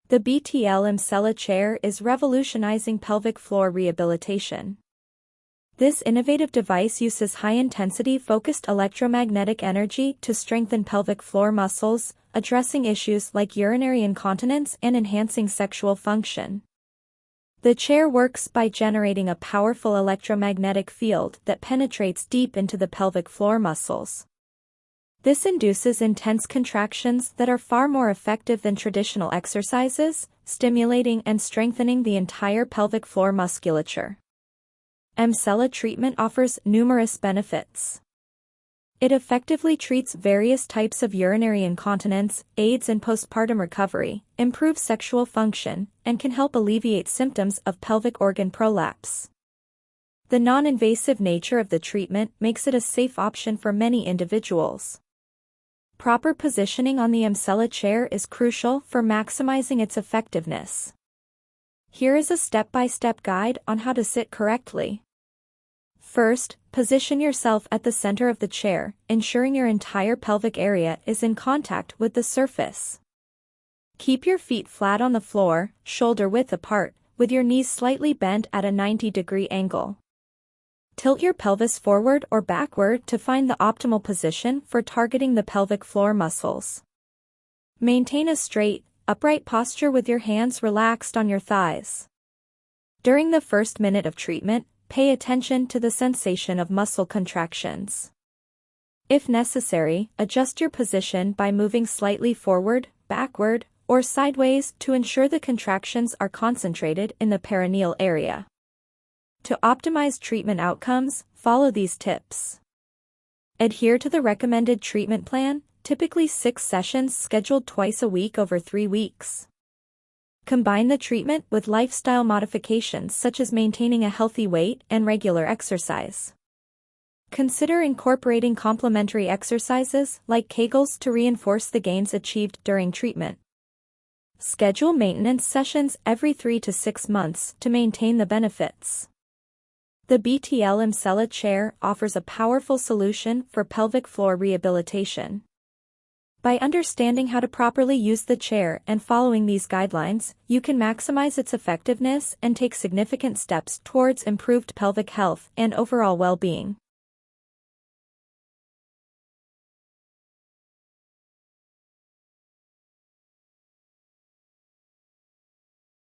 The BTL Emsella Chair is revolutionizing pelvic floor rehabilitation. This innovative device uses high-intensity focused electromagnetic energy to strengthen pelvic floor muscles, addressing issues like urinary incontinence and enhancing sexual function. The chair works by generating a powerful electromagnetic field that penetrates deep into the pelvic floor muscles. This induces intense contractions that are far more effective than traditional exercises, stimulating and strengthening the entire pelvic floor musculature. Emsella treatment offers numerous benefits. It effectively treats various types of urinary incontinence, aids in postpartum recovery, improves sexual function, and can help alleviate symptoms of pelvic organ prolapse. The non-invasive nature of the treatment makes it a safe option for many individuals. Proper positioning on the Emsella chair is crucial for maximizing its effectiveness. Here is a step-by-step guide on how to sit correctly. First, position yourself at the center of the chair, ensuring your entire pelvic area is in contact with the surface. Keep your feet flat on the floor, shoulder-width apart, with your knees slightly bent at a 90-degree angle. Tilt your pelvis forward or backward to find the optimal position for targeting the pelvic floor muscles. Maintain a straight, upright posture with your hands relaxed on your thighs. During the first minute of treatment, pay attention to the sensation of muscle contractions. If necessary, adjust your position by moving slightly forward, backward, or sideways to ensure the contractions are concentrated in the perineal area. To optimize treatment outcomes, follow these tips. Adhere to the recommended treatment plan, typically 6 sessions scheduled twice a week over 3 weeks. Combine the treatment with lifestyle modifications such as maintaining a healthy weight and regular exercise. Consider incorporating complementary exercises like Kegels to reinforce the gains achieved during treatment. Schedule maintenance sessions every 3 to 6 months to maintain the benefits. The BTL Emsella Chair offers a powerful solution for pelvic floor rehabilitation. By understanding how to properly use the chair and following these guidelines, you can maximize its effectiveness and take significant steps towards improved pelvic health and overall well-being.